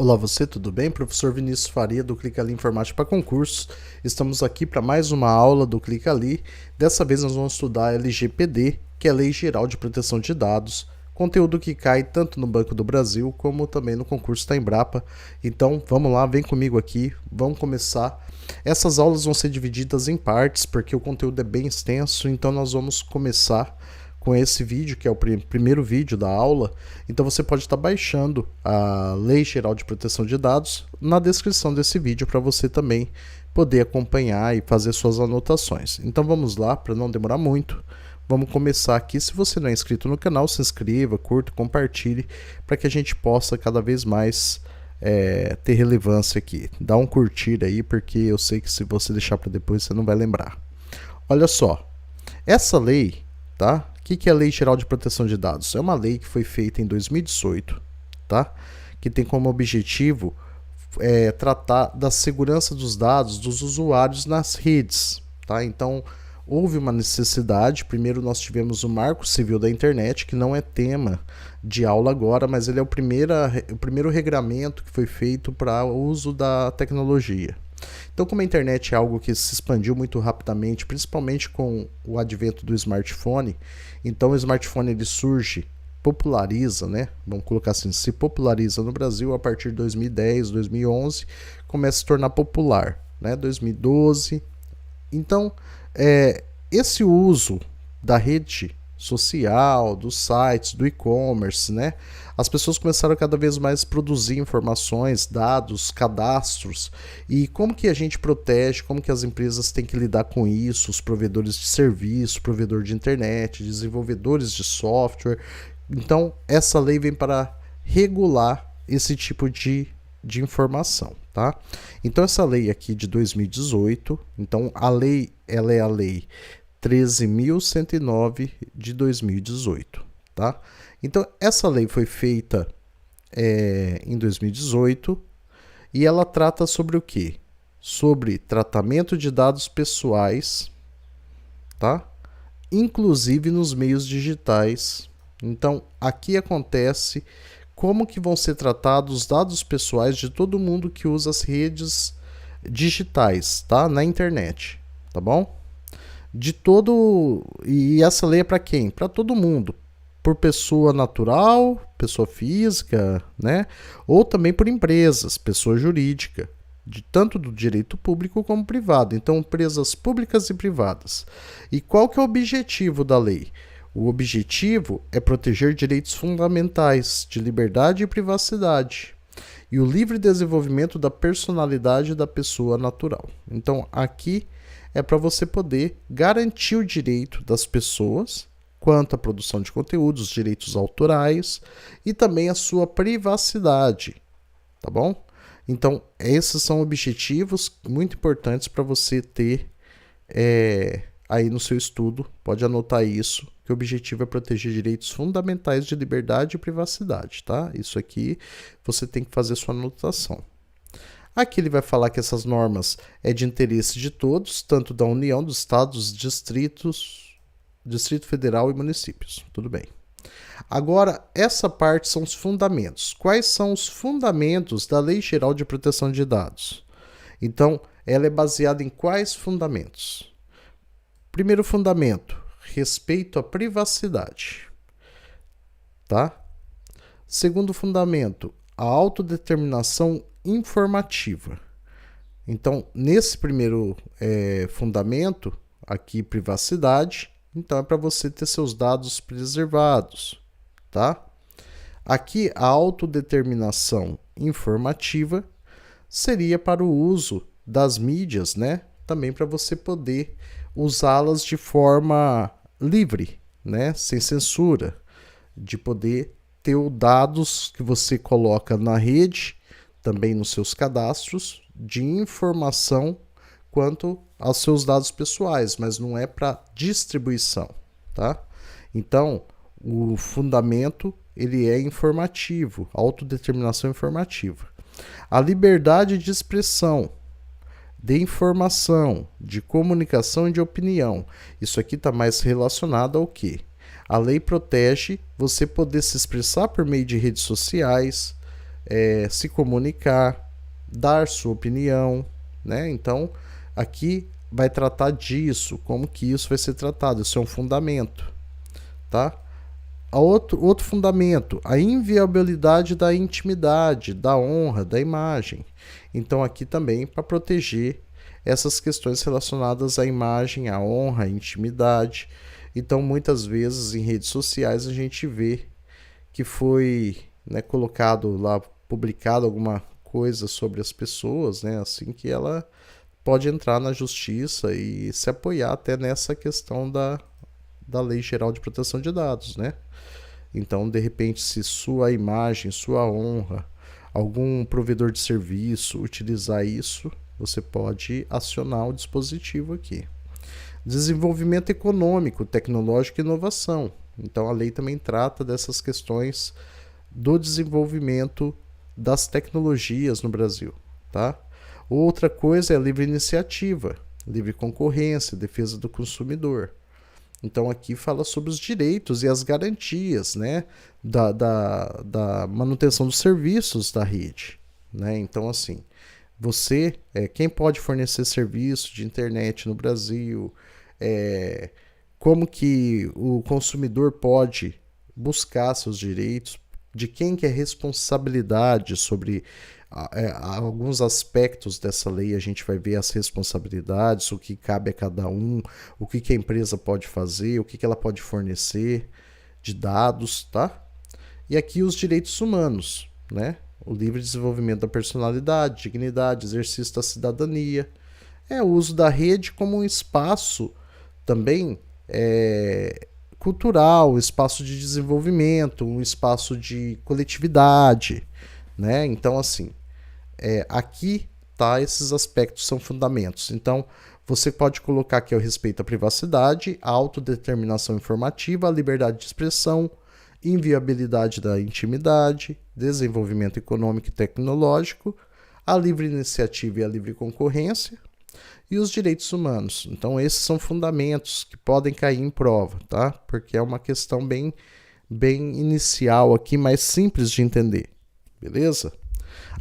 Olá você, tudo bem? Professor Vinícius Faria do Clica Ali Informática para Concursos. Estamos aqui para mais uma aula do Clica Ali. Dessa vez nós vamos estudar a LGPD, que é a Lei Geral de Proteção de Dados, conteúdo que cai tanto no Banco do Brasil como também no concurso da Embrapa. Então vamos lá, vem comigo aqui, vamos começar. Essas aulas vão ser divididas em partes porque o conteúdo é bem extenso, então nós vamos começar com esse vídeo, que é o primeiro vídeo da aula. Então você pode estar baixando a Lei Geral de Proteção de Dados na descrição desse vídeo para você também poder acompanhar e fazer suas anotações. Então vamos lá, para não demorar muito. Vamos começar aqui. Se você não é inscrito no canal, se inscreva, curta, compartilhe, para que a gente possa cada vez mais ter relevância aqui. Dá um curtir aí, porque eu sei que se você deixar para depois, você não vai lembrar. Olha só, essa lei, tá? O que é a Lei Geral de Proteção de Dados? É uma lei que foi feita em 2018, tá? Que tem como objetivo tratar da segurança dos dados dos usuários nas redes, tá? Então, houve uma necessidade. Primeiro nós tivemos o Marco Civil da Internet, que não é tema de aula agora, mas ele é o primeiro regramento que foi feito para o uso da tecnologia. Então, como a internet é algo que se expandiu muito rapidamente, principalmente com o advento do smartphone, então o smartphone ele surge, populariza, né? Vamos colocar assim, se populariza no Brasil a partir de 2010, 2011, começa a se tornar popular, né? 2012. Então, esse uso da rede social, dos sites, do e-commerce, né? As pessoas começaram cada vez mais a produzir informações, dados, cadastros. E como que a gente protege, como que as empresas têm que lidar com isso, os provedores de serviço, provedor de internet, desenvolvedores de software. Então, essa lei vem para regular esse tipo de informação, tá? Então, essa lei aqui de 2018, então a lei, ela é a lei 13.109 de 2018, tá? Então, essa lei foi feita em 2018 e ela trata sobre o quê? Sobre tratamento de dados pessoais, tá? Inclusive nos meios digitais. Então, aqui acontece como que vão ser tratados os dados pessoais de todo mundo que usa as redes digitais, tá? Na internet, tá bom? E essa lei é para quem? Para todo mundo, por pessoa natural, pessoa física, né? Ou também por empresas, pessoa jurídica, tanto do direito público como privado. Então, empresas públicas e privadas. E qual que é o objetivo da lei? O objetivo é proteger direitos fundamentais de liberdade e privacidade e o livre desenvolvimento da personalidade da pessoa natural. Então, aqui é para você poder garantir o direito das pessoas quanto à produção de conteúdos, direitos autorais e também a sua privacidade, tá bom? Então, esses são objetivos muito importantes para você ter aí no seu estudo. Pode anotar isso, que o objetivo é proteger direitos fundamentais de liberdade e privacidade, tá? Isso aqui você tem que fazer sua anotação. Aqui ele vai falar que essas normas é de interesse de todos, tanto da União, dos estados, distritos, Distrito Federal e municípios. Tudo bem. Agora, essa parte são os fundamentos. Quais são os fundamentos da Lei Geral de Proteção de Dados? Então, ela é baseada em quais fundamentos? Primeiro fundamento, respeito à privacidade. Tá? Segundo fundamento, a autodeterminação informativa. Então, nesse primeiro fundamento, aqui privacidade, então é para você ter seus dados preservados, tá? Aqui a autodeterminação informativa seria para o uso das mídias, né? Também para você poder usá-las de forma livre, né? Sem censura, de poder ter os dados que você coloca na rede, também nos seus cadastros, de informação quanto aos seus dados pessoais, mas não é para distribuição, tá? Então, o fundamento, ele é informativo, autodeterminação informativa. A liberdade de expressão, de informação, de comunicação e de opinião. Isso aqui está mais relacionado ao quê? A lei protege você poder se expressar por meio de redes sociais, se comunicar, dar sua opinião, né? Então, aqui vai tratar disso, como que isso vai ser tratado, isso é um fundamento, tá? Outro fundamento, a inviolabilidade da intimidade, da honra, da imagem. Então, aqui também para proteger essas questões relacionadas à imagem, à honra, à intimidade. Então, muitas vezes em redes sociais a gente vê que foi, né, colocado lá, publicado alguma coisa sobre as pessoas, né, assim que ela pode entrar na justiça e se apoiar até nessa questão da Lei Geral de Proteção de Dados, né? Então, de repente, se sua imagem, sua honra, algum provedor de serviço utilizar isso, você pode acionar o dispositivo aqui. Desenvolvimento econômico, tecnológico e inovação. Então, a lei também trata dessas questões do desenvolvimento das tecnologias no Brasil, tá? Outra coisa é a livre iniciativa, livre concorrência, defesa do consumidor. Então aqui fala sobre os direitos e as garantias, né, da manutenção dos serviços da rede, né? Então assim, você, quem pode fornecer serviço de internet no Brasil, como que o consumidor pode buscar seus direitos, de quem que é responsabilidade sobre alguns aspectos dessa lei. A gente vai ver as responsabilidades, o que cabe a cada um, o que a empresa pode fazer, o que ela pode fornecer de dados, tá? E aqui os direitos humanos, né? O livre desenvolvimento da personalidade, dignidade, exercício da cidadania. O uso da rede como um espaço também cultural, um espaço de desenvolvimento, um espaço de coletividade, né? Então, assim, aqui tá, esses aspectos são fundamentos. Então, você pode colocar aqui o respeito à privacidade, a autodeterminação informativa, a liberdade de expressão, inviabilidade da intimidade, desenvolvimento econômico e tecnológico, a livre iniciativa e a livre concorrência e os direitos humanos. Então, esses são fundamentos que podem cair em prova, tá? Porque é uma questão bem inicial aqui, mais simples de entender, beleza?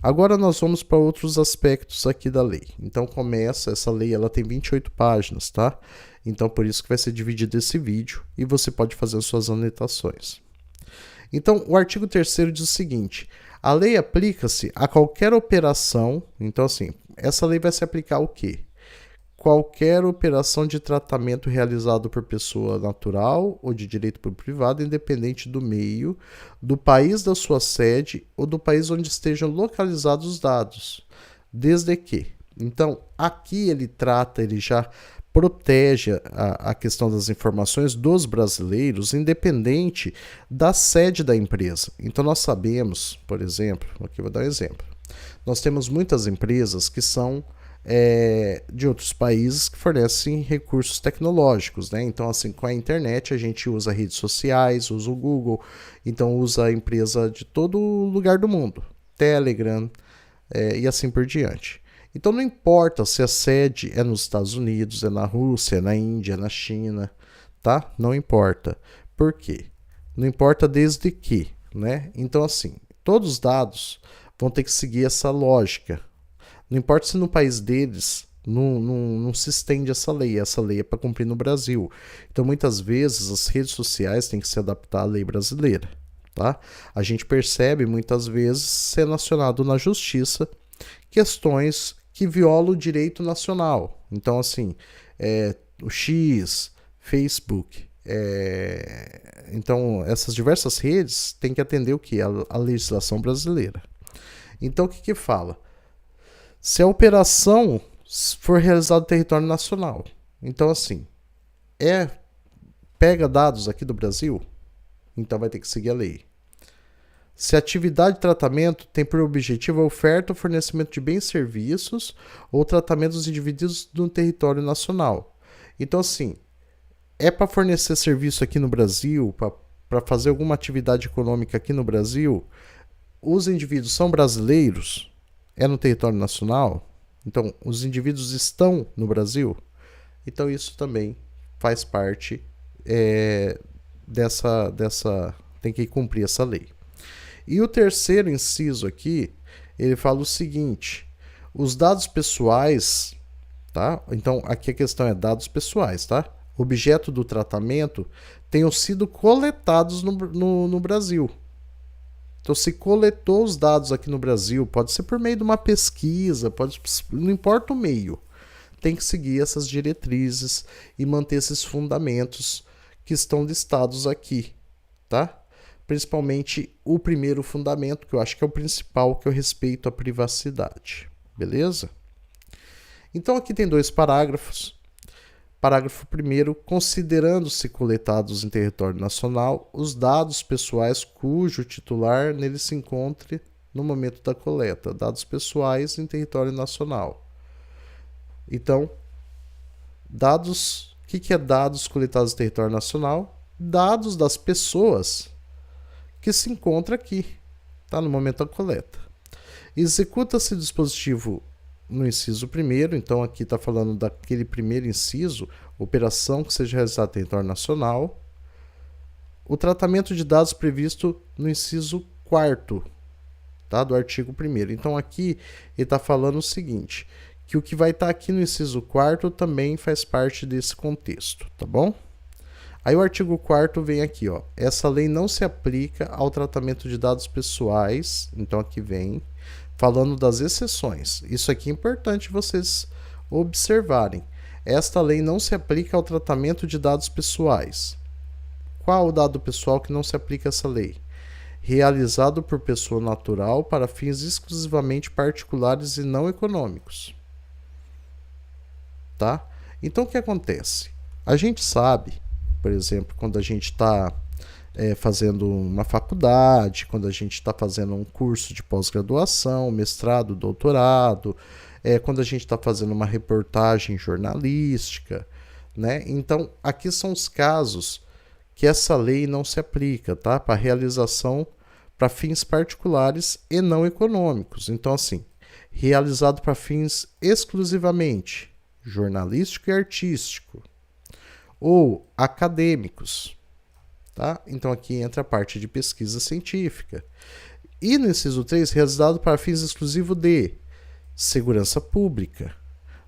Agora nós vamos para outros aspectos aqui da lei. Então essa lei ela tem 28 páginas, tá? Então por isso que vai ser dividido esse vídeo e você pode fazer suas anotações. Então o artigo 3º diz o seguinte: a lei aplica-se a qualquer operação. Então assim, essa lei vai se aplicar ao quê? Qualquer operação de tratamento realizado por pessoa natural ou de direito privado, independente do meio, do país da sua sede ou do país onde estejam localizados os dados, desde que. Então, aqui ele já protege a questão das informações dos brasileiros, independente da sede da empresa. Então, nós sabemos, por exemplo, aqui eu vou dar um exemplo, nós temos muitas empresas que são de outros países que fornecem recursos tecnológicos, né? Então, assim, com a internet a gente usa redes sociais, usa o Google, então usa a empresa de todo lugar do mundo, Telegram, e assim por diante. Então não importa se a sede é nos Estados Unidos, é na Rússia, é na Índia, é na China, tá? Não importa. Por quê? Não importa desde que, né? Então, assim, todos os dados vão ter que seguir essa lógica. Não importa se no país deles não se estende essa lei é para cumprir no Brasil. Então, muitas vezes, as redes sociais têm que se adaptar à lei brasileira, tá? A gente percebe, muitas vezes, sendo acionado na justiça questões que violam o direito nacional. Então, assim, o X, Facebook, então, essas diversas redes têm que atender o que? A legislação brasileira. Então, o que fala? Se a operação for realizada no território nacional, então assim, pega dados aqui do Brasil, então vai ter que seguir a lei. Se a atividade de tratamento tem por objetivo a oferta ou fornecimento de bens e serviços ou tratamento dos indivíduos no território nacional. Então assim, para fornecer serviço aqui no Brasil, para fazer alguma atividade econômica aqui no Brasil, os indivíduos são brasileiros, no território nacional, então os indivíduos estão no Brasil, então isso também faz parte tem que cumprir essa lei. E o terceiro inciso aqui, ele fala o seguinte: os dados pessoais, tá? Então aqui a questão é dados pessoais, tá? Objeto do tratamento tenham sido coletados no Brasil. Então, se coletou os dados aqui no Brasil, pode ser por meio de uma pesquisa, não importa o meio, tem que seguir essas diretrizes e manter esses fundamentos que estão listados aqui, tá? Principalmente o primeiro fundamento, que eu acho que é o principal, que é o respeito à privacidade, beleza? Então, aqui tem 2 parágrafos. Parágrafo 1º, considerando-se coletados em território nacional os dados pessoais cujo titular nele se encontre no momento da coleta, dados pessoais em território nacional. Então, dados, o que é dados coletados em território nacional? Dados das pessoas que se encontram aqui, tá, no momento da coleta. Executa-se dispositivo no inciso 1º, então aqui está falando daquele primeiro inciso, operação que seja realizada em território nacional, o tratamento de dados previsto no inciso 4º, tá, do artigo 1º. Então aqui ele está falando o seguinte, que o que vai estar aqui no inciso 4º também faz parte desse contexto, tá bom? Aí o artigo 4º vem aqui, ó, essa lei não se aplica ao tratamento de dados pessoais, então aqui vem falando das exceções. Isso aqui é importante vocês observarem. Esta lei não se aplica ao tratamento de dados pessoais. Qual o dado pessoal que não se aplica a essa lei? Realizado por pessoa natural para fins exclusivamente particulares e não econômicos. Tá? Então o que acontece? A gente sabe, por exemplo, quando a gente está fazendo uma faculdade, quando a gente está fazendo um curso de pós-graduação, mestrado, doutorado, quando a gente está fazendo uma reportagem jornalística, né? Então, aqui são os casos que essa lei não se aplica, tá? Para realização para fins particulares e não econômicos. Então, assim, realizado para fins exclusivamente jornalístico e artístico, ou acadêmicos. Tá? Então aqui entra a parte de pesquisa científica. E no inciso 3, realizado para fins exclusivos de segurança pública,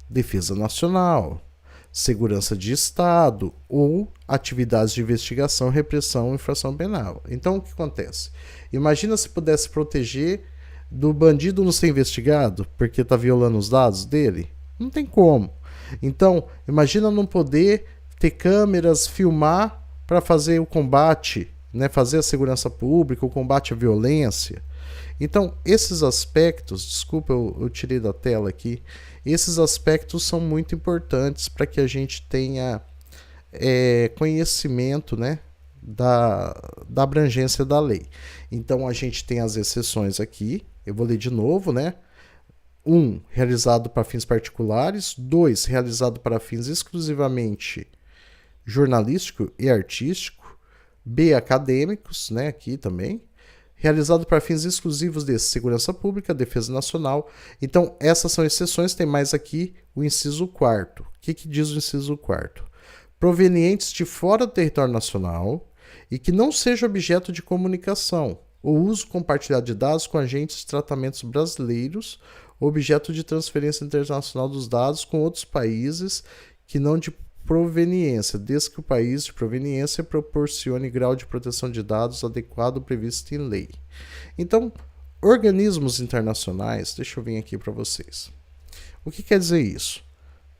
defesa nacional, segurança de Estado ou atividades de investigação, repressão e infração penal. Então o que acontece? Imagina se pudesse proteger do bandido não ser investigado porque está violando os dados dele. Não tem como. Então, imagina não poder ter câmeras, filmar para fazer o combate, né, fazer a segurança pública, o combate à violência. Então, esses aspectos, desculpa, eu tirei da tela aqui, esses aspectos são muito importantes para que a gente tenha conhecimento, né, da abrangência da lei. Então, a gente tem as exceções aqui, eu vou ler de novo, né? 1. Realizado para fins particulares. 2. Realizado para fins exclusivamente jornalístico e artístico. B. Acadêmicos, né, aqui também. Realizado para fins exclusivos de segurança pública, defesa nacional. Então, essas são exceções. Tem mais aqui o inciso 4º. O que diz o inciso 4º? Provenientes de fora do território nacional e que não seja objeto de comunicação ou uso compartilhado de dados com agentes de tratamentos brasileiros, objeto de transferência internacional dos dados com outros países que não de proveniência, desde que o país de proveniência proporcione grau de proteção de dados adequado previsto em lei. Então, organismos internacionais, deixa eu vir aqui para vocês. O que quer dizer isso?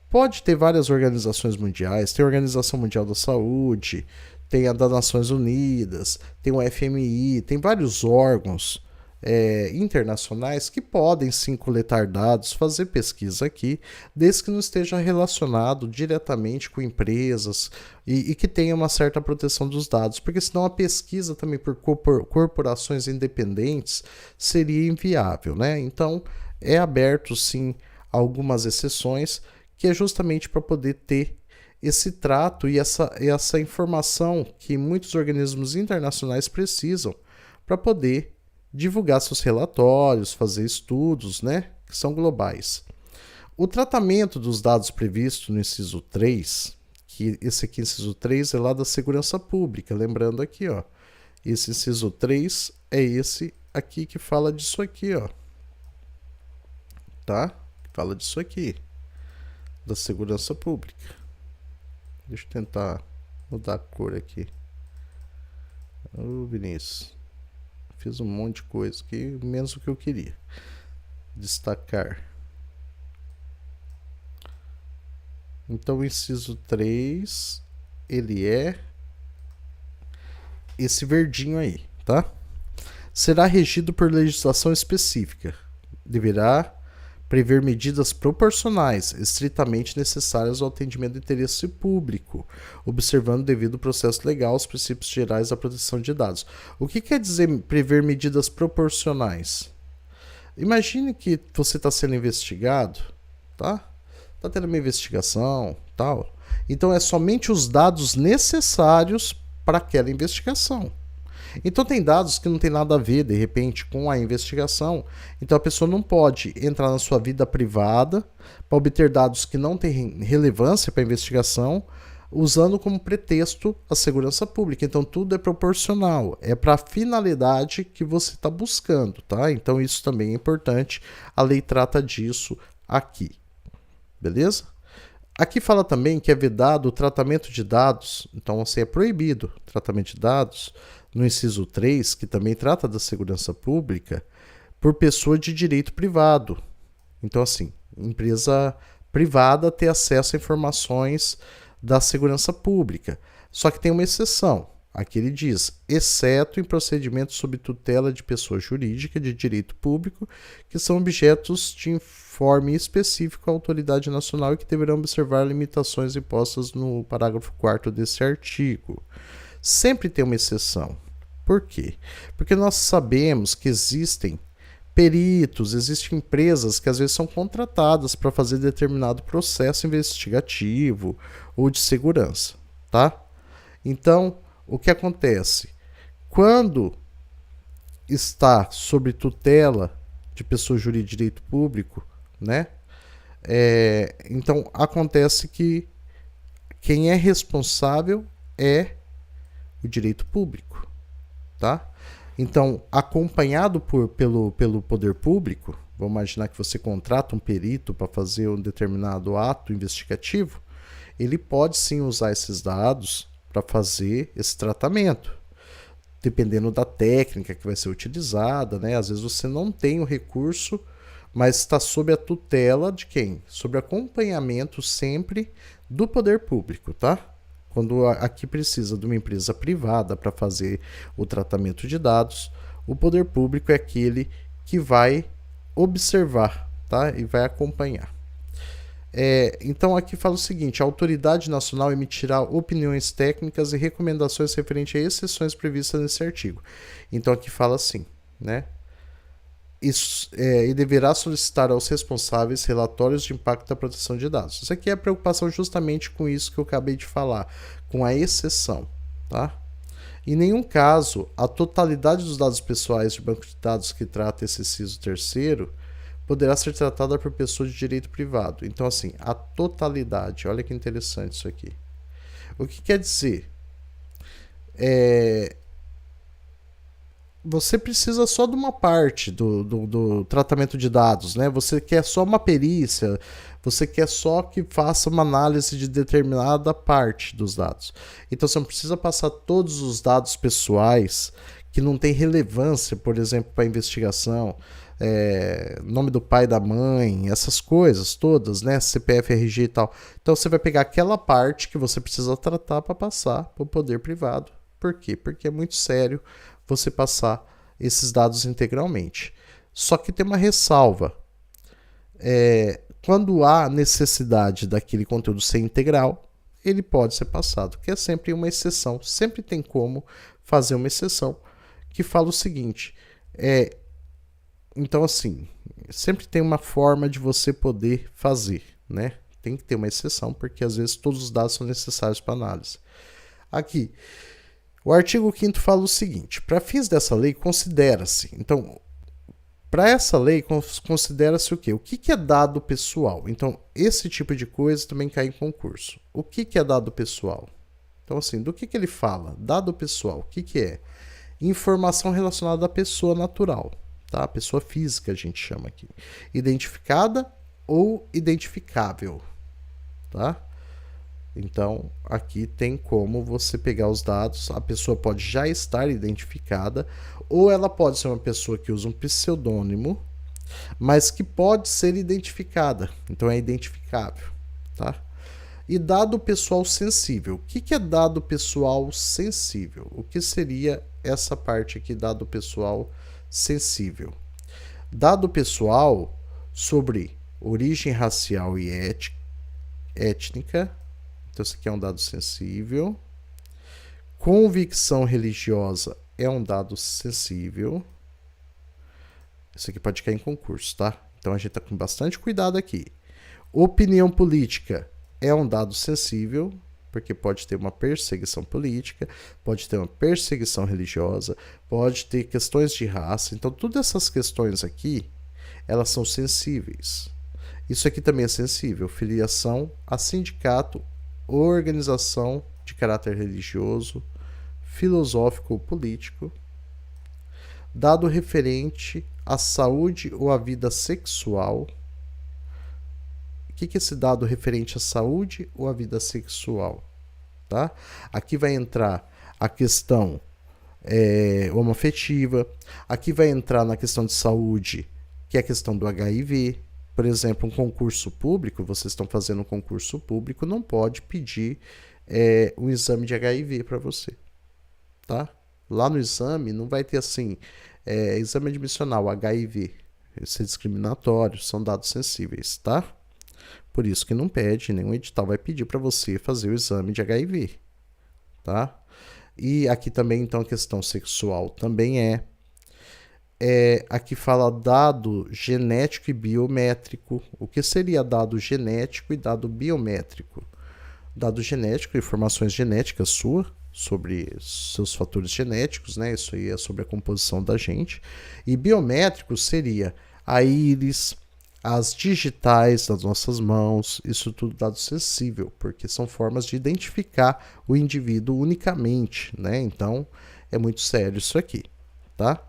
Pode ter várias organizações mundiais, tem a Organização Mundial da Saúde, tem a das Nações Unidas, tem o FMI, tem vários órgãos internacionais que podem sim coletar dados, fazer pesquisa aqui, desde que não esteja relacionado diretamente com empresas e que tenha uma certa proteção dos dados, porque senão a pesquisa também por corporações independentes seria inviável, né? Então é aberto sim algumas exceções, que é justamente para poder ter esse trato e essa informação que muitos organismos internacionais precisam para poder divulgar seus relatórios, fazer estudos, né, que são globais. O tratamento dos dados previsto no inciso 3, que esse aqui, inciso 3, é lá da segurança pública, lembrando aqui, ó, esse inciso 3 é esse aqui que fala disso aqui, ó. Tá? Fala disso aqui, da segurança pública. Deixa eu tentar mudar a cor aqui. Ô, Vinícius, fiz um monte de coisa aqui, menos o que eu queria. Destacar. Então, o inciso 3, ele é esse verdinho aí, tá? Será regido por legislação específica. Deverá prever medidas proporcionais, estritamente necessárias ao atendimento do interesse público, observando o devido processo legal os princípios gerais da proteção de dados. O que quer dizer prever medidas proporcionais? Imagine que você está sendo investigado, tá? Está tendo uma investigação, tal. Então é somente os dados necessários para aquela investigação. Então tem dados que não tem nada a ver, de repente, com a investigação. Então a pessoa não pode entrar na sua vida privada para obter dados que não têm relevância para a investigação, usando como pretexto a segurança pública. Então tudo é proporcional, é para a finalidade que você está buscando, tá? Então isso também é importante, a lei trata disso aqui, beleza? Aqui fala também que é vedado o tratamento de dados, então assim, é proibido o tratamento de dados, no inciso 3, que também trata da segurança pública, por pessoa de direito privado. Então assim, empresa privada ter acesso a informações da segurança pública. Só que tem uma exceção. Aqui ele diz, exceto em procedimentos sob tutela de pessoa jurídica de direito público, que são objetos de informe específico à autoridade nacional e que deverão observar limitações impostas no parágrafo 4º desse artigo. Sempre tem uma exceção. Por quê? Porque nós sabemos que existem peritos, existem empresas que às vezes são contratadas para fazer determinado processo investigativo ou de segurança, tá? Então, o que acontece? Quando está sob tutela de pessoa jurídica de direito público, né? Então, acontece que quem é responsável é o direito público, tá? Então, acompanhado pelo poder público, vamos imaginar que você contrata um perito para fazer um determinado ato investigativo, ele pode sim usar esses dados para fazer esse tratamento, dependendo da técnica que vai ser utilizada, né? Às vezes você não tem o recurso, mas está sob a tutela de quem? Sob acompanhamento sempre do poder público, tá? Quando aqui precisa de uma empresa privada para fazer o tratamento de dados, o poder público é aquele que vai observar, tá? E vai acompanhar. Então aqui fala o seguinte, a autoridade nacional emitirá opiniões técnicas e recomendações referentes a exceções previstas nesse artigo. Então aqui fala assim, né? E deverá solicitar aos responsáveis relatórios de impacto da proteção de dados. Isso aqui é a preocupação justamente com isso que eu acabei de falar, com a exceção, tá? Em nenhum caso, a totalidade dos dados pessoais de banco de dados que trata esse inciso 3º poderá ser tratada por pessoa de direito privado. Então, assim, a totalidade, olha que interessante isso aqui. O que quer dizer? Você precisa só de uma parte do tratamento de dados, né? Você quer só uma perícia, você quer só que faça uma análise de determinada parte dos dados. Então você não precisa passar todos os dados pessoais que não têm relevância, por exemplo, para a investigação, nome do pai, da mãe, essas coisas todas, né? CPF, RG e tal. Então você vai pegar aquela parte que você precisa tratar para passar para o poder privado. Por quê? Porque é muito sério você passar esses dados integralmente. Só que tem uma ressalva. Quando há necessidade daquele conteúdo ser integral, ele pode ser passado, que é sempre uma exceção. Sempre tem como fazer uma exceção que fala o seguinte. Então, assim, sempre tem uma forma de você poder fazer, né? Tem que ter uma exceção, porque às vezes todos os dados são necessários para análise. Aqui, o artigo 5º fala o seguinte, para fins dessa lei, considera-se, então, para essa lei, considera-se o quê? O que é dado pessoal? Então, esse tipo de coisa também cai em concurso. O que é dado pessoal? Então, assim, do que ele fala? Dado pessoal, o que é? Informação relacionada à pessoa natural, tá? Pessoa física a gente chama aqui. Identificada ou identificável, tá? Então, aqui tem como você pegar os dados, a pessoa pode já estar identificada, ou ela pode ser uma pessoa que usa um pseudônimo, mas que pode ser identificada, então é identificável, tá? E dado pessoal sensível. O que é dado pessoal sensível? O que seria essa parte aqui, dado pessoal sensível? Dado pessoal sobre origem racial e étnica. Então, isso aqui é um dado sensível. Convicção religiosa é um dado sensível. Isso aqui pode cair em concurso, tá? Então, a gente está com bastante cuidado aqui. Opinião política é um dado sensível, porque pode ter uma perseguição política, pode ter uma perseguição religiosa, pode ter questões de raça. Então, todas essas questões aqui, elas são sensíveis. Isso aqui também é sensível. Filiação a sindicato, organização de caráter religioso, filosófico ou político. Dado referente à saúde ou à vida sexual. O que é esse dado referente à saúde ou à vida sexual? Tá? Aqui vai entrar a questão homoafetiva. Aqui vai entrar na questão de saúde, que é a questão do HIV. Por exemplo, um concurso público, vocês estão fazendo um concurso público, não pode pedir um exame de HIV para você. Tá? Lá no exame não vai ter assim, exame admissional, HIV. Isso é discriminatório, são dados sensíveis, tá? Por isso que não pede, nenhum edital vai pedir para você fazer o exame de HIV, tá? E aqui também, então, a questão sexual também aqui fala dado genético e biométrico. O que seria dado genético e dado biométrico? Dado genético, informações genéticas sua, sobre seus fatores genéticos, né? Isso aí é sobre a composição da gente. E biométrico seria a íris, as digitais das nossas mãos, isso tudo dado sensível, porque são formas de identificar o indivíduo unicamente, né? Então, é muito sério isso aqui, tá?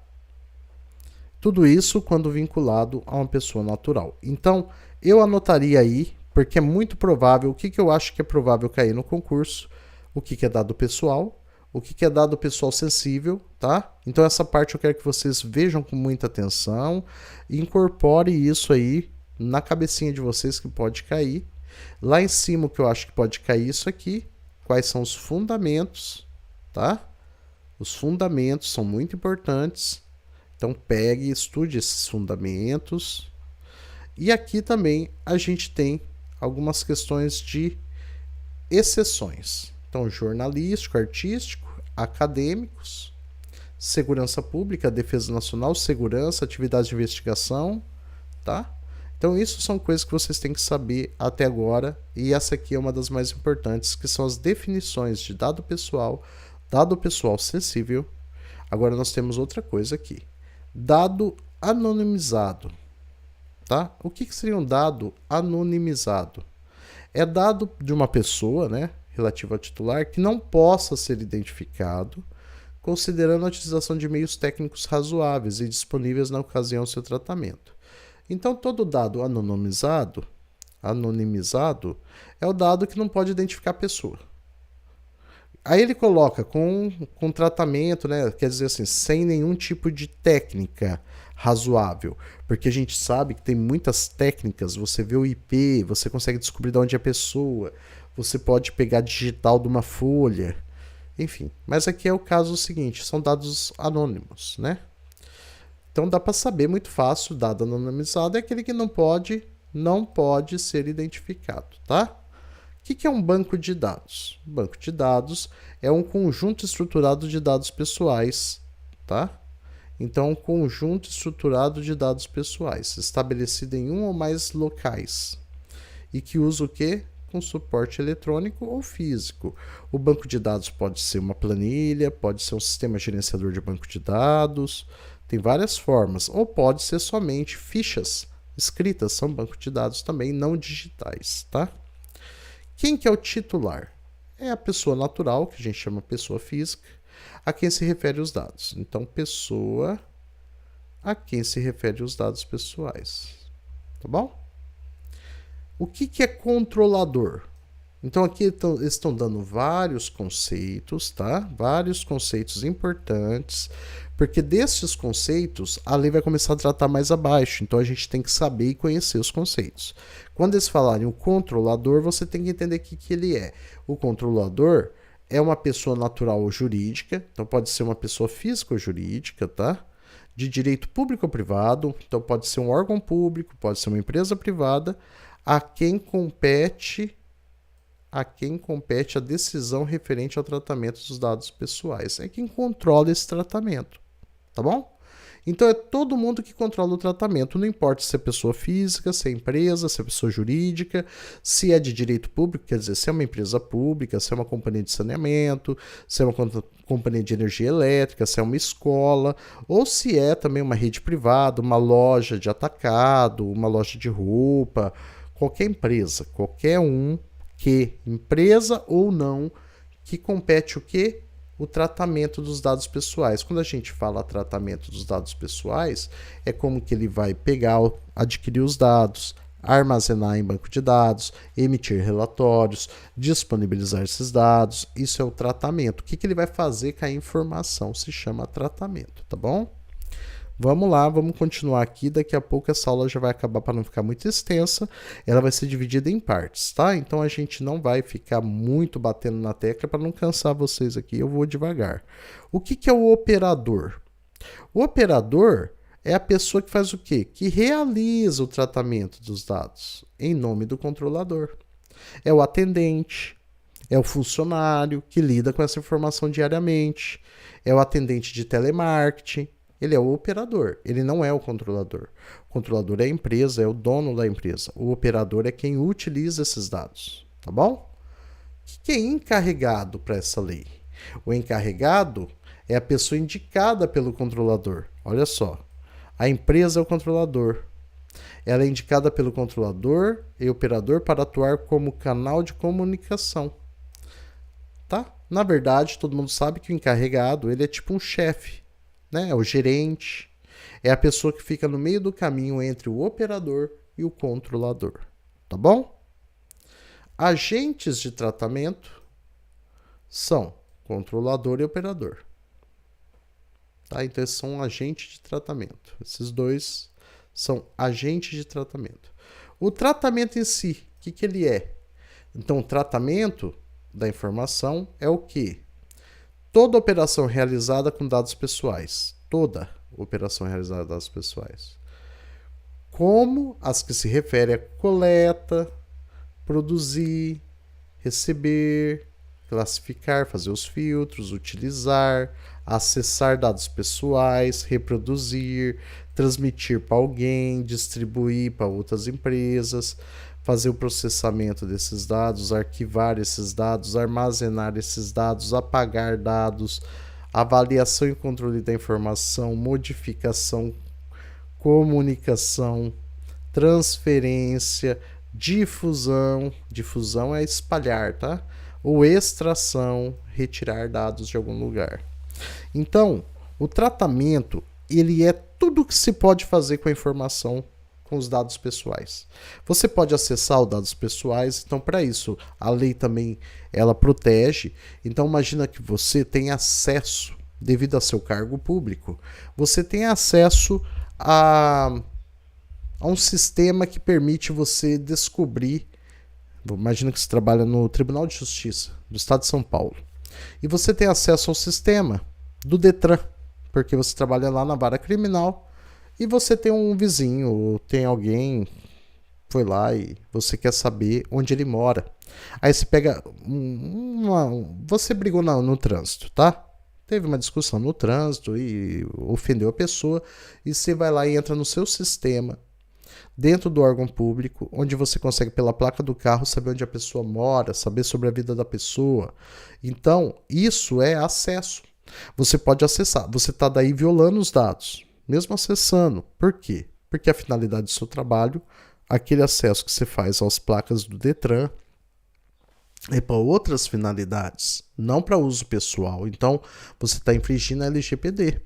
Tudo isso quando vinculado a uma pessoa natural. Então, eu anotaria aí, porque é muito provável, o que eu acho que é provável cair no concurso, o que é dado pessoal, o que é dado pessoal sensível, tá? Então, essa parte eu quero que vocês vejam com muita atenção e incorpore isso aí na cabecinha de vocês que pode cair. Lá em cima, o que eu acho que pode cair isso aqui, quais são os fundamentos, tá? Os fundamentos são muito importantes. Então, pegue e estude esses fundamentos. E aqui também a gente tem algumas questões de exceções. Então, jornalístico, artístico, acadêmicos, segurança pública, defesa nacional, segurança, atividades de investigação, tá? Então, isso são coisas que vocês têm que saber até agora. E essa aqui é uma das mais importantes, que são as definições de dado pessoal sensível. Agora, nós temos outra coisa aqui. Dado anonimizado, tá? O que seria um dado anonimizado? É dado de uma pessoa, né, relativo ao titular, que não possa ser identificado, considerando a utilização de meios técnicos razoáveis e disponíveis na ocasião do seu tratamento. Então, todo dado anonimizado é o dado que não pode identificar a pessoa. Aí ele coloca com tratamento, né? Quer dizer assim, sem nenhum tipo de técnica razoável. Porque a gente sabe que tem muitas técnicas, você vê o IP, você consegue descobrir de onde é a pessoa, você pode pegar digital de uma folha, enfim. Mas aqui é o caso seguinte, são dados anônimos, né? Então dá para saber muito fácil, dado anonimizado é aquele que não pode ser identificado, tá? O que é um banco de dados? Um banco de dados é um conjunto estruturado de dados pessoais, tá? Então, um conjunto estruturado de dados pessoais, estabelecido em um ou mais locais. E que usa o quê? Com suporte eletrônico ou físico. O banco de dados pode ser uma planilha, pode ser um sistema gerenciador de banco de dados, tem várias formas. Ou pode ser somente fichas escritas, são banco de dados também, não digitais, tá? Quem que é o titular? É a pessoa natural, que a gente chama pessoa física. a quem se refere os dados. Então, pessoa a quem se refere os dados pessoais. Tá bom? O que é controlador? Então, aqui eles estão dando vários conceitos, tá? Vários conceitos importantes, porque desses conceitos, a lei vai começar a tratar mais abaixo. Então, a gente tem que saber e conhecer os conceitos. Quando eles falarem o controlador, você tem que entender o que ele é. O controlador é uma pessoa natural ou jurídica, então pode ser uma pessoa física ou jurídica, tá? De direito público ou privado, então pode ser um órgão público, pode ser uma empresa privada, a quem compete a decisão referente ao tratamento dos dados pessoais. É quem controla esse tratamento, tá bom? Então é todo mundo que controla o tratamento, não importa se é pessoa física, se é empresa, se é pessoa jurídica, se é de direito público, quer dizer, se é uma empresa pública, se é uma companhia de saneamento, se é uma companhia de energia elétrica, se é uma escola, ou se é também uma rede privada, uma loja de atacado, uma loja de roupa, qualquer empresa, qualquer um que, empresa ou não, que compete o quê? O tratamento dos dados pessoais. Quando a gente fala tratamento dos dados pessoais, é como que ele vai pegar, adquirir os dados, armazenar em banco de dados, emitir relatórios, disponibilizar esses dados. Isso é o tratamento. O que ele vai fazer com a informação? Se chama tratamento, tá bom? Vamos lá, vamos continuar aqui. Daqui a pouco essa aula já vai acabar para não ficar muito extensa. Ela vai ser dividida em partes, tá? Então a gente não vai ficar muito batendo na tecla para não cansar vocês aqui. Eu vou devagar. O que é o operador? O operador é a pessoa que faz o quê? Que realiza o tratamento dos dados em nome do controlador. É o atendente, é o funcionário que lida com essa informação diariamente, é o atendente de telemarketing. Ele é o operador, ele não é o controlador. O controlador é a empresa, é o dono da empresa. O operador é quem utiliza esses dados, tá bom? O que é encarregado para essa lei? O encarregado é a pessoa indicada pelo controlador. Olha só, a empresa é o controlador. Ela é indicada pelo controlador e operador para atuar como canal de comunicação, tá? Na verdade, todo mundo sabe que o encarregado, ele é tipo um chefe. Né? É o gerente, é a pessoa que fica no meio do caminho entre o operador e o controlador, tá bom? Agentes de tratamento são controlador e operador, tá? Então esses são agentes de tratamento, esses dois são agentes de tratamento. O tratamento em si, o que ele é? Então o tratamento da informação é o quê? Toda operação realizada com dados pessoais. Toda operação realizada com dados pessoais. Como as que se referem a coleta, produzir, receber, classificar, fazer os filtros, utilizar, acessar dados pessoais, reproduzir, transmitir para alguém, distribuir para outras empresas, fazer o processamento desses dados, arquivar esses dados, armazenar esses dados, apagar dados, avaliação e controle da informação, modificação, comunicação, transferência, difusão, difusão é espalhar, tá? Ou extração, retirar dados de algum lugar. Então, o tratamento, ele é tudo que se pode fazer com a informação, com os dados pessoais. Você pode acessar os dados pessoais, então para isso a lei também ela protege. Então imagina que você tem acesso, devido a seu cargo público, você tem acesso a um sistema que permite você descobrir. Imagina que você trabalha no Tribunal de Justiça do Estado de São Paulo e você tem acesso ao sistema do Detran, porque você trabalha lá na vara criminal. E você tem um vizinho, ou tem alguém, foi lá e você quer saber onde ele mora. Aí você pega, você brigou no trânsito, tá? Teve uma discussão no trânsito e ofendeu a pessoa. E você vai lá e entra no seu sistema, dentro do órgão público, onde você consegue pela placa do carro saber onde a pessoa mora, saber sobre a vida da pessoa. Então, isso é acesso. Você pode acessar, você está daí violando os dados. Mesmo acessando. Por quê? Porque a finalidade do seu trabalho, aquele acesso que você faz às placas do Detran, é para outras finalidades, não para uso pessoal. Então, você está infringindo a LGPD.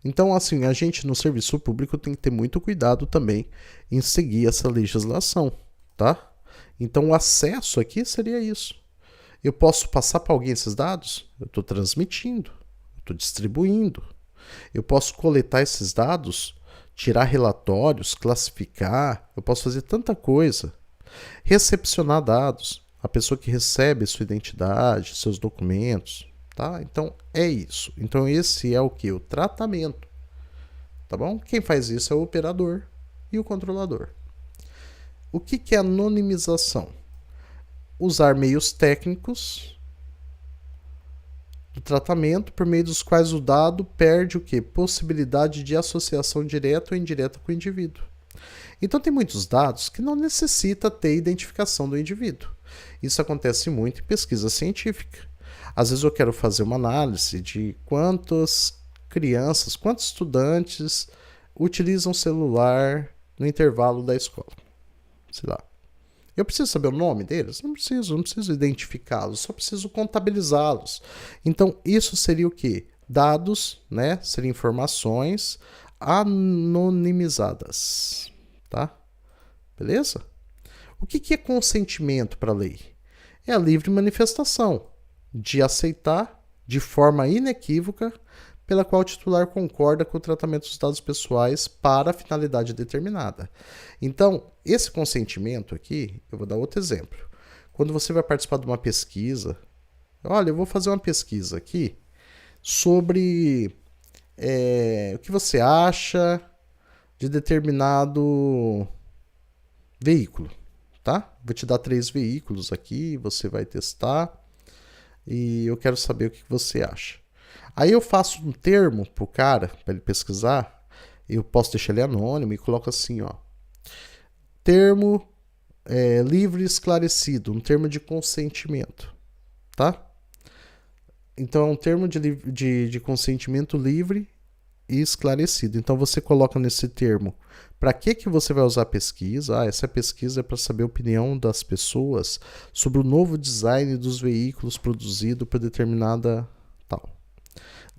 Então, assim, a gente no serviço público tem que ter muito cuidado também em seguir essa legislação, tá? Então, o acesso aqui seria isso. Eu posso passar para alguém esses dados? Eu estou transmitindo, estou distribuindo. Eu posso coletar esses dados, tirar relatórios, classificar, eu posso fazer tanta coisa. Recepcionar dados, a pessoa que recebe sua identidade, seus documentos, tá? Então é isso. Então esse é o que? O tratamento, tá bom? Quem faz isso é o operador e o controlador. O que é anonimização? Usar meios técnicos do tratamento por meio dos quais o dado perde o quê? Possibilidade de associação direta ou indireta com o indivíduo. Então tem muitos dados que não necessita ter identificação do indivíduo. Isso acontece muito em pesquisa científica. Às vezes eu quero fazer uma análise de quantas crianças, quantos estudantes utilizam celular no intervalo da escola. Sei lá. Eu preciso saber o nome deles? Não preciso identificá-los, só preciso contabilizá-los. Então, isso seria o quê? Dados, né? Seriam informações anonimizadas, tá? Beleza? O que é consentimento para a lei? É a livre manifestação de aceitar de forma inequívoca pela qual o titular concorda com o tratamento dos dados pessoais para a finalidade determinada. Então, esse consentimento aqui, eu vou dar outro exemplo. Quando você vai participar de uma pesquisa, olha, eu vou fazer uma pesquisa aqui sobre o que você acha de determinado veículo, tá? Vou te dar 3 veículos aqui, você vai testar e eu quero saber o que você acha. Aí eu faço um termo pro cara, para ele pesquisar, eu posso deixar ele anônimo e coloco assim, ó. Termo livre e esclarecido, um termo de consentimento, tá? Então é um termo de consentimento livre e esclarecido. Então você coloca nesse termo para que você vai usar a pesquisa. Essa pesquisa é para saber a opinião das pessoas sobre o novo design dos veículos produzido por determinada tal.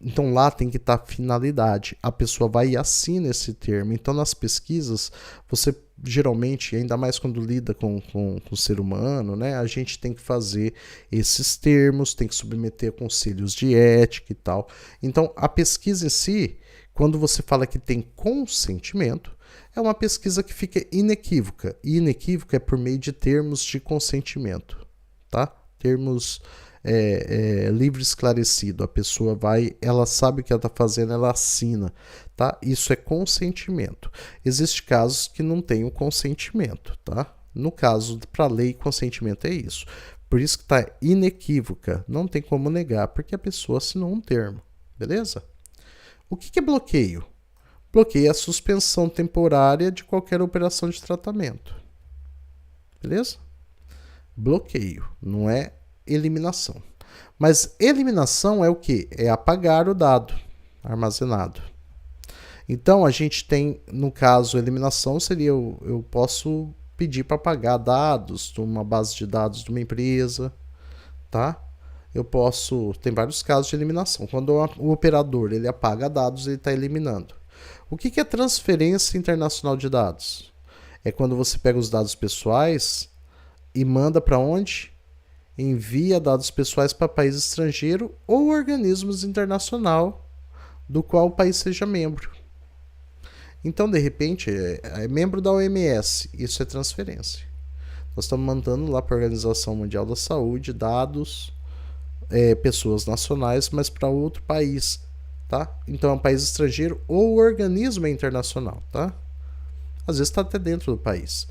Então lá tem que estar finalidade. A pessoa vai e assina esse termo. Então nas pesquisas, você geralmente, ainda mais quando lida com o ser humano, né, a gente tem que fazer esses termos, tem que submeter a conselhos de ética e tal. Então a pesquisa em si, quando você fala que tem consentimento, é uma pesquisa que fica inequívoca. E inequívoca é por meio de termos de consentimento, tá? Termos livre esclarecido. A pessoa vai, ela sabe o que ela está fazendo, ela assina, tá? Isso é consentimento. Existem casos que não tem o consentimento, tá? No caso, para a lei, consentimento é isso. Por isso que está inequívoca. Não tem como negar, porque a pessoa assinou um termo, beleza? O que é bloqueio? Bloqueio é a suspensão temporária de qualquer operação de tratamento. Beleza? Bloqueio, não é eliminação. Mas eliminação é o quê? É apagar o dado armazenado. Então a gente tem, no caso, eliminação seria eu posso pedir para apagar dados de uma base de dados de uma empresa, tá? Eu posso, tem vários casos de eliminação. Quando o operador ele apaga dados, ele está eliminando. O que é transferência internacional de dados? É quando você pega os dados pessoais e manda para onde? Envia dados pessoais para país estrangeiro ou organismos internacional do qual o país seja membro. Então, de repente, é membro da OMS, isso é transferência. Nós estamos mandando lá para a Organização Mundial da Saúde dados, pessoas nacionais, mas para outro país, tá? Então é um país estrangeiro ou organismo internacional, tá? Às vezes está até dentro do país.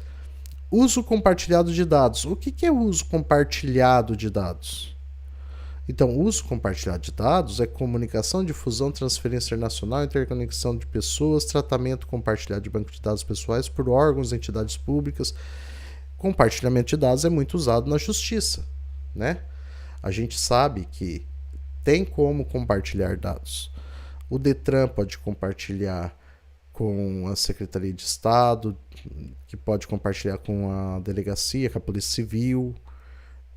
Uso compartilhado de dados. O que é uso compartilhado de dados? Então, uso compartilhado de dados é comunicação, difusão, transferência internacional, interconexão de pessoas, tratamento compartilhado de banco de dados pessoais por órgãos, entidades públicas. Compartilhamento de dados é muito usado na justiça, né? A gente sabe que tem como compartilhar dados. O Detran pode compartilhar com a Secretaria de Estado, que pode compartilhar com a Delegacia, com a Polícia Civil.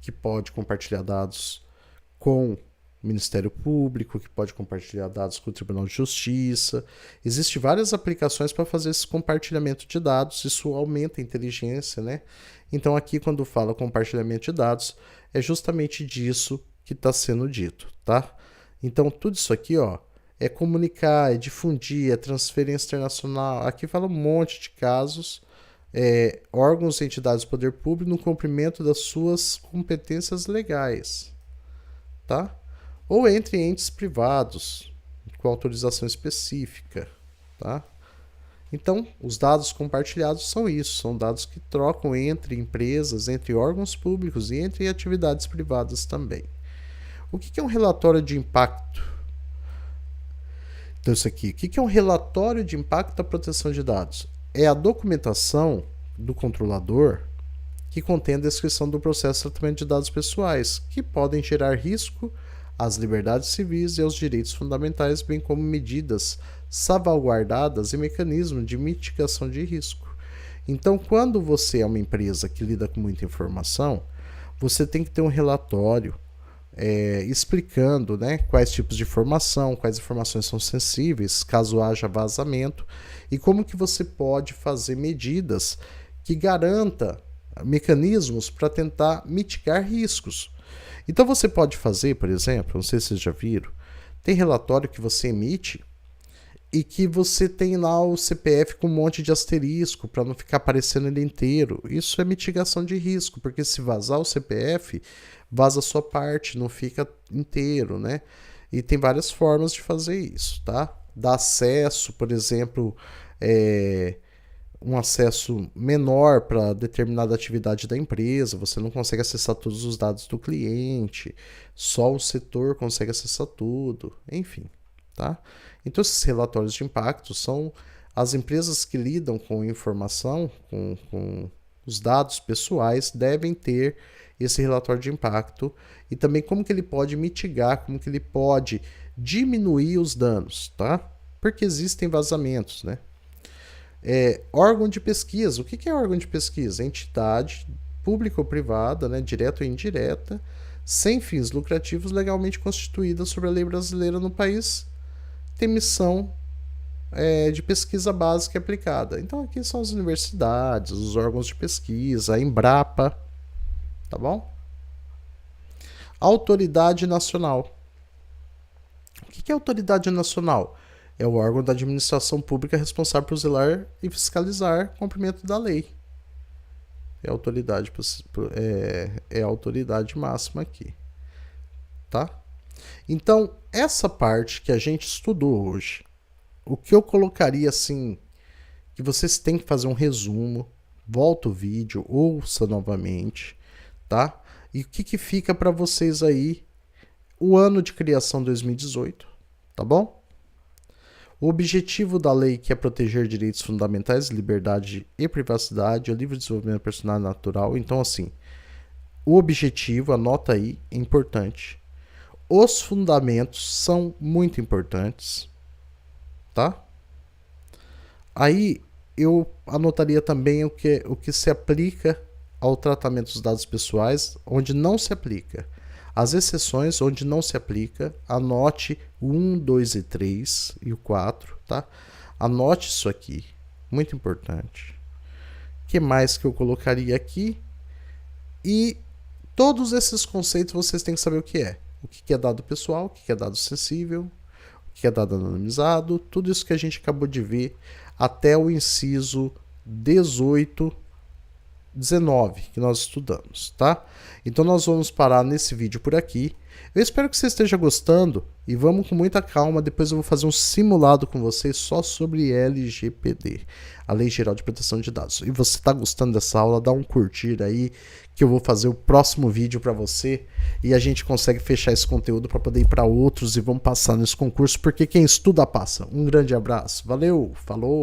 que pode compartilhar dados com o Ministério Público, que pode compartilhar dados com o Tribunal de Justiça. Existem várias aplicações para fazer esse compartilhamento de dados, isso aumenta a inteligência, né? Então aqui quando fala compartilhamento de dados, é justamente disso que está sendo dito, tá? Então tudo isso aqui, ó, é comunicar, é difundir, é transferência internacional. Aqui fala um monte de casos, órgãos e entidades do poder público no cumprimento das suas competências legais, tá? Ou entre entes privados, com autorização específica, tá? Então, os dados compartilhados são isso, são dados que trocam entre empresas, entre órgãos públicos e entre atividades privadas também. O que é um relatório de impacto? Então, isso aqui, o que é um relatório de impacto da proteção de dados? É a documentação do controlador que contém a descrição do processo de tratamento de dados pessoais, que podem gerar risco às liberdades civis e aos direitos fundamentais, bem como medidas salvaguardadas e mecanismos de mitigação de risco. Então, quando você é uma empresa que lida com muita informação, você tem que ter um relatório explicando, né, quais tipos de informação, quais informações são sensíveis, caso haja vazamento, e como que você pode fazer medidas que garanta mecanismos para tentar mitigar riscos. Então você pode fazer, por exemplo, não sei se vocês já viram, tem relatório que você emite e que você tem lá o CPF com um monte de asterisco para não ficar aparecendo ele inteiro. Isso é mitigação de risco, porque se vazar o CPF, vaza a sua parte, não fica inteiro, né? E tem várias formas de fazer isso, tá? Dá acesso, por exemplo, um acesso menor para determinada atividade da empresa, você não consegue acessar todos os dados do cliente, só o setor consegue acessar tudo, enfim, tá? Então esses relatórios de impacto são as empresas que lidam com informação, com os dados pessoais, devem ter esse relatório de impacto e também como que ele pode mitigar, como que ele pode diminuir os danos, tá? Porque existem vazamentos, né? Órgão de pesquisa. O que é órgão de pesquisa? Entidade pública ou privada, né, direta ou indireta, sem fins lucrativos, legalmente constituída sobre a lei brasileira no país, tem missão de pesquisa básica e aplicada. Então aqui são as universidades, os órgãos de pesquisa, a Embrapa, tá bom? Autoridade nacional. O que é autoridade nacional? É o órgão da administração pública responsável por zelar e fiscalizar o cumprimento da lei. É a autoridade máxima aqui, tá? Então, essa parte que a gente estudou hoje, o que eu colocaria assim, que vocês têm que fazer um resumo, volta o vídeo, ouça novamente, tá? E o que fica para vocês aí, o ano de criação 2018, tá bom? O objetivo da lei, que é proteger direitos fundamentais, liberdade e privacidade, o livre desenvolvimento personal e natural. Então, assim, o objetivo, anota aí, é importante. Os fundamentos são muito importantes, tá? Aí, eu anotaria também o que se aplica ao tratamento dos dados pessoais, onde não se aplica. As exceções onde não se aplica, anote o 1, 2 e 3 e o 4, tá? Anote isso aqui, muito importante. O que mais que eu colocaria aqui? E todos esses conceitos vocês têm que saber o que é. O que é dado pessoal, o que é dado sensível, o que é dado anonimizado, tudo isso que a gente acabou de ver até o inciso 18, 19 que nós estudamos, tá? Então nós vamos parar nesse vídeo por aqui. Eu espero que você esteja gostando e vamos com muita calma. Depois eu vou fazer um simulado com vocês só sobre LGPD, a Lei Geral de Proteção de Dados. E você está gostando dessa aula, dá um curtir aí que eu vou fazer o próximo vídeo para você e a gente consegue fechar esse conteúdo para poder ir para outros e vamos passar nesse concurso, porque quem estuda passa. Um grande abraço, valeu, falou!